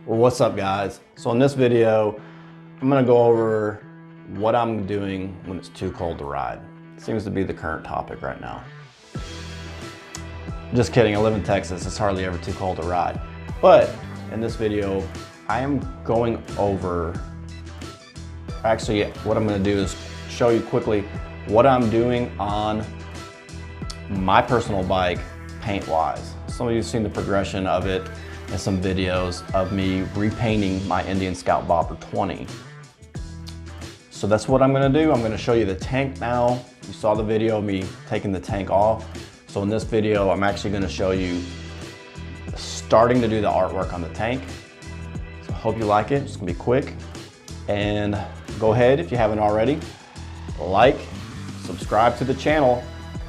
Well, what's up guys? So in this video, I'm gonna go over what I'm doing when it's too cold to ride. Seems to be the current topic right now. Just kidding, I live in Texas. It's hardly ever too cold to ride. But in this video, I am going over, actually what I'm gonna do is show you quickly what I'm doing on my personal bike paint-wise. Some of you have seen the progression of it in some videos of me repainting my Indian Scout Bopper 20. So that's what I'm gonna do. I'm gonna show you the tank now. You saw the video of me taking the tank off. So in this video, I'm actually gonna show you starting to do the artwork on the tank. So I hope you like it. It's gonna be quick. And go ahead, if you haven't already, like, subscribe to the channel,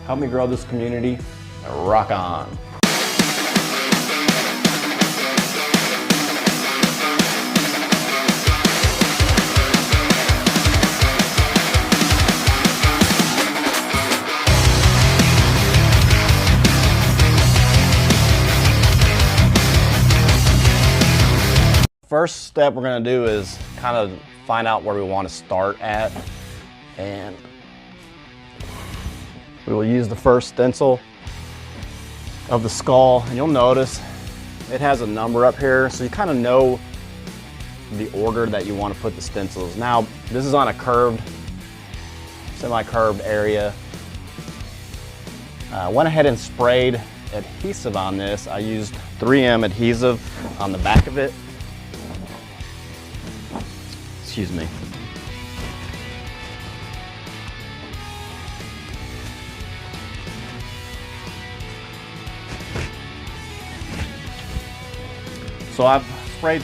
help me grow this community, and rock on. First step we're gonna do is kind of find out where we want to start at, and we will use the first stencil of the skull, and you'll notice it has a number up here, so you kind of know the order that you want to put the stencils. Now this is on a curved, semi-curved area. I went ahead and sprayed adhesive on this. I used 3M adhesive on the back of it. Excuse me. So I've sprayed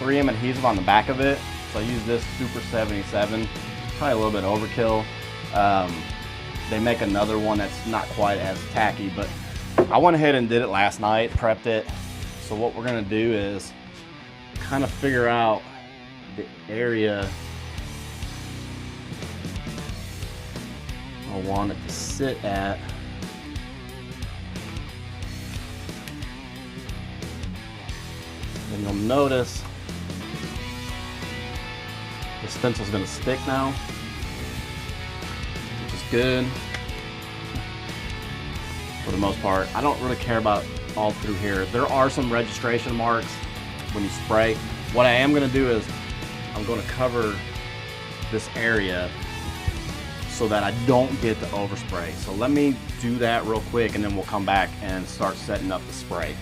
3M adhesive on the back of it. So I use this Super 77, probably a little bit overkill. They make another one that's not quite as tacky, but I went ahead and did it last night, prepped it. So what we're gonna do is kind of figure out the area I want it to sit at. And you'll notice the stencil's gonna stick now, which is good for the most part. I don't really care about all through here. There are some registration marks when you spray. What I am gonna do is I'm going to cover this area so that I don't get the overspray. So let me do that real quick and then we'll come back and start setting up the spray.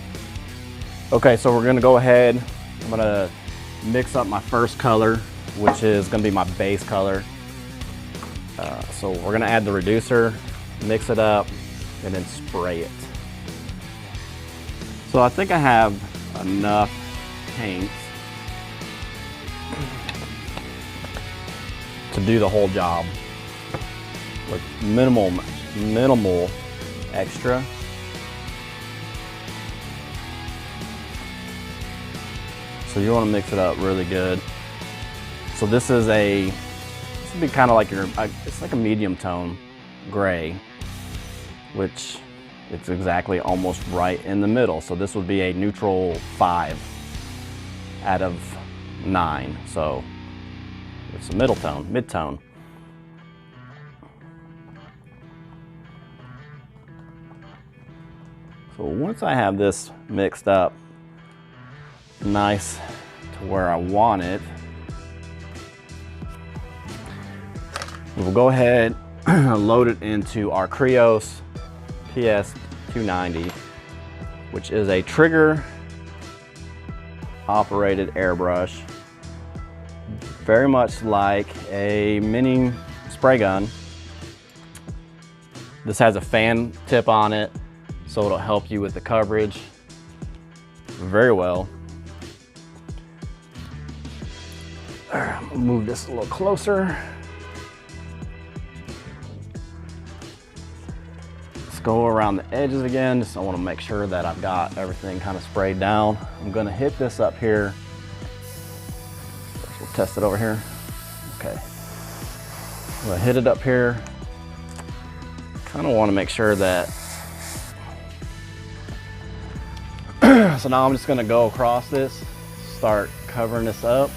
Okay, so we're going to go ahead. I'm going to mix up my first color, which is going to be my base color. So we're going to add the reducer, mix it up, and then spray it. So I think I have enough paint to do the whole job with minimal extra. So you want to mix it up really good. So this would be kind of like it's like a medium tone gray, which it's exactly almost right in the middle. So this would be a neutral 5 out of 9. So it's a middle tone, mid-tone. So once I have this mixed up nice to where I want it, we will go ahead and load it into our Krios PS290, which is a trigger operated airbrush. Very much like a mini spray gun. This has a fan tip on it, so it'll help you with the coverage very well. I'm gonna move this a little closer. Let's go around the edges again. Just I want to make sure that I've got everything kind of sprayed down. I'm gonna hit this up here. We'll test it over here. Okay. I'm gonna hit it up here. Kind of want to make sure that So now I'm just gonna go across this start covering this up.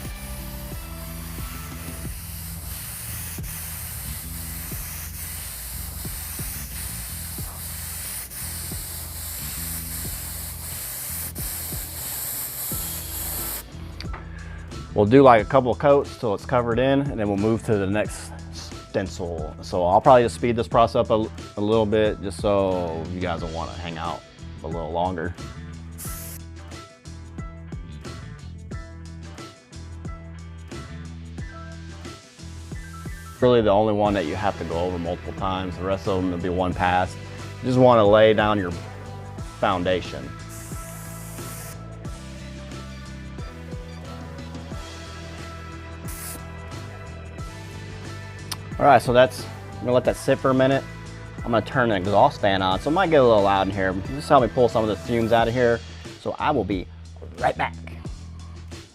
We'll do like a couple of coats till it's covered in, and then we'll move to the next stencil. So I'll probably just speed this process up a little bit just so you guys will want to hang out a little longer. Really the only one that you have to go over multiple times. The rest of them will be one pass. You just want to lay down your foundation. All right, so I'm gonna let that sit for a minute. I'm gonna turn the exhaust fan on, so it might get a little loud in here. Just help me pull some of the fumes out of here. So I will be right back.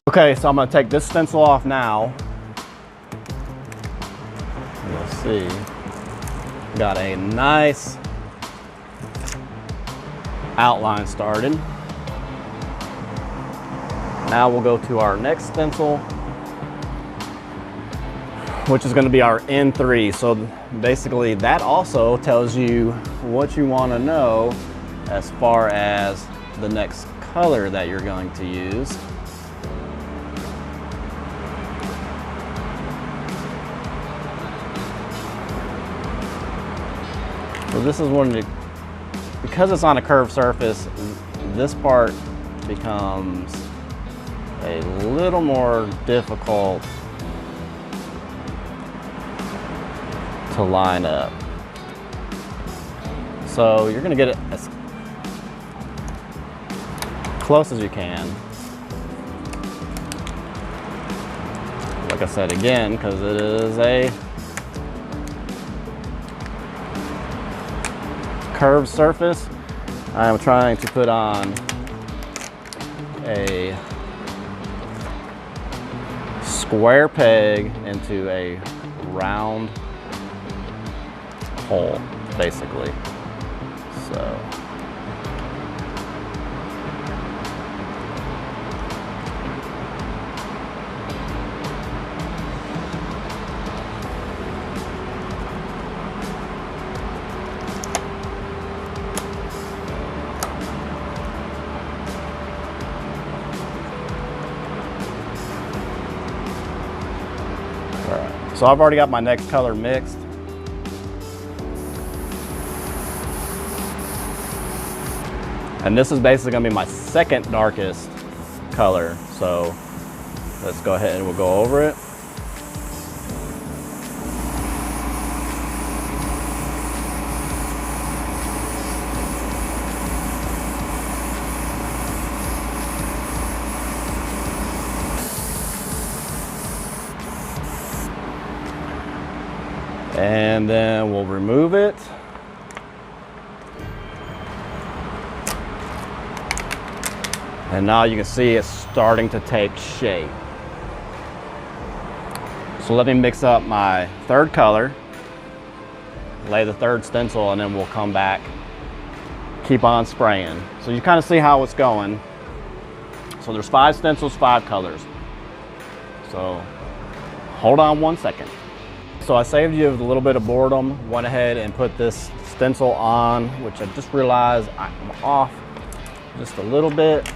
Okay, so I'm gonna take this stencil off now. You'll see, got a nice outline started. Now we'll go to our next stencil, which is going to be our N3. So basically that also tells you what you want to know as far as the next color that you're going to use. So this is one of the, because it's on a curved surface, this part becomes a little more difficult to line up. So you're gonna get it as close as you can. Like I said again, because it is a curved surface, I am trying to put on a square peg into a round hole, basically. So So I've already got my next color mixed. And this is basically gonna be my second darkest color. So let's go ahead and we'll go over it. And then we'll remove it. And now you can see it's starting to take shape. So let me mix up my third color, lay the third stencil, and then we'll come back, keep on spraying. So you kind of see how it's going. So there's 5 stencils, 5 colors. So hold on one second. So I saved you a little bit of boredom, went ahead and put this stencil on, which I just realized I'm off just a little bit.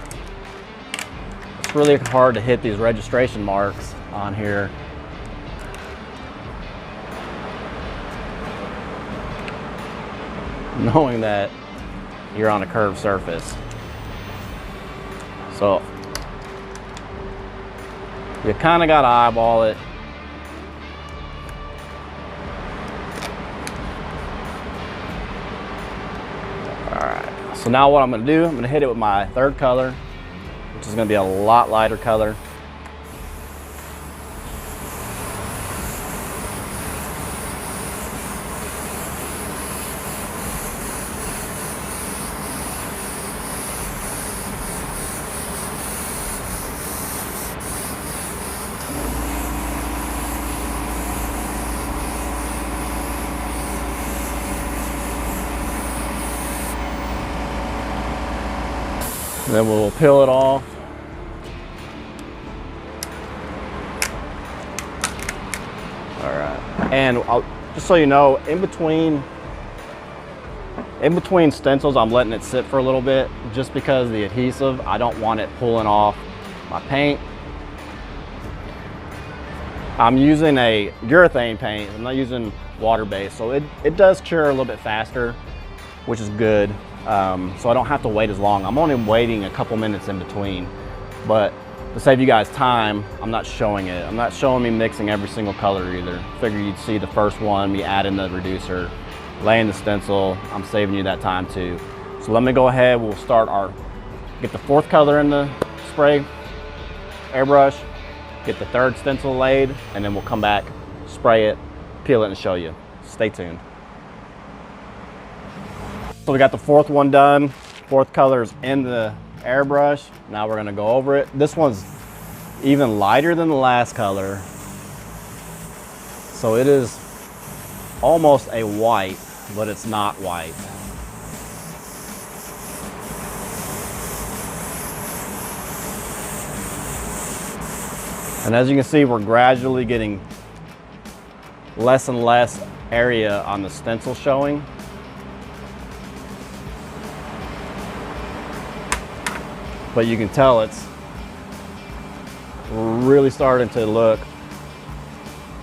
It's really hard to hit these registration marks on here. Knowing that you're on a curved surface. So you kind of got to eyeball it. So now what I'm going to do, I'm going to hit it with my third color, which is going to be a lot lighter color. And then we'll peel it off. And just so you know, in between stencils, I'm letting it sit for a little bit just because the adhesive, I don't want it pulling off my paint. I'm using a urethane paint. I'm not using water-based, so it does cure a little bit faster, which is good. So I don't have to wait as long. I'm only waiting a couple minutes in between, but to save you guys time, I'm not showing it. I'm not showing me mixing every single color either. Figure you'd see the first one, me adding the reducer, laying the stencil. I'm saving you that time too. So let me go ahead, we'll start get the fourth color in the spray, airbrush, get the third stencil laid, and then we'll come back, spray it, peel it, and show you. Stay tuned. So we got the fourth one done. Fourth color's in the airbrush. Now we're gonna go over it. This one's even lighter than the last color. So it is almost a white, but it's not white. And as you can see, we're gradually getting less and less area on the stencil showing. But you can tell it's really starting to look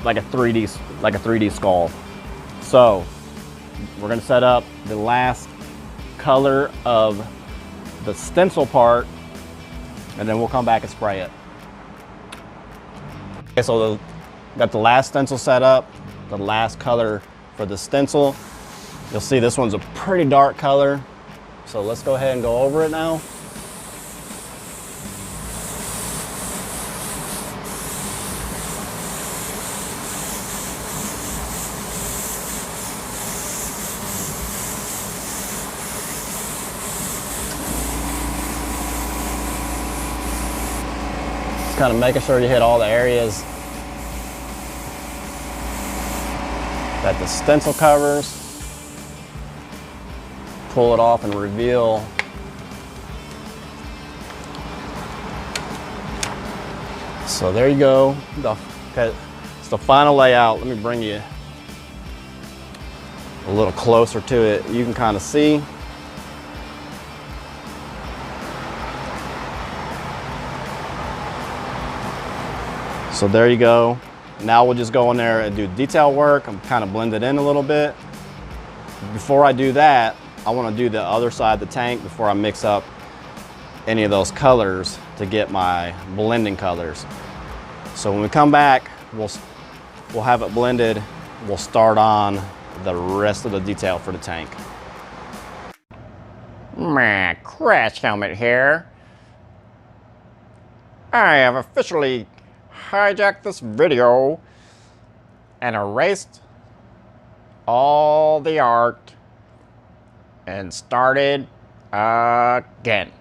like a 3D skull. So we're gonna set up the last color of the stencil part, and then we'll come back and spray it. Okay, so got the last stencil set up, the last color for the stencil. You'll see this one's a pretty dark color. So let's go ahead and go over it now. Kind of making sure you hit all the areas that the stencil covers. Pull it off and reveal so there you go. Okay, it's the final layout. Let me bring you a little closer to it. You can kind of see. So there you go. Now we'll just go in there and do detail work. I'm kind of blend it in a little bit. Before I do that, I want to do the other side of the tank before I mix up any of those colors to get my blending colors. So when we come back, we'll have it blended. We'll start on the rest of the detail for the tank. Crash Helmet here. I have officially hijacked this video and erased all the art and started again.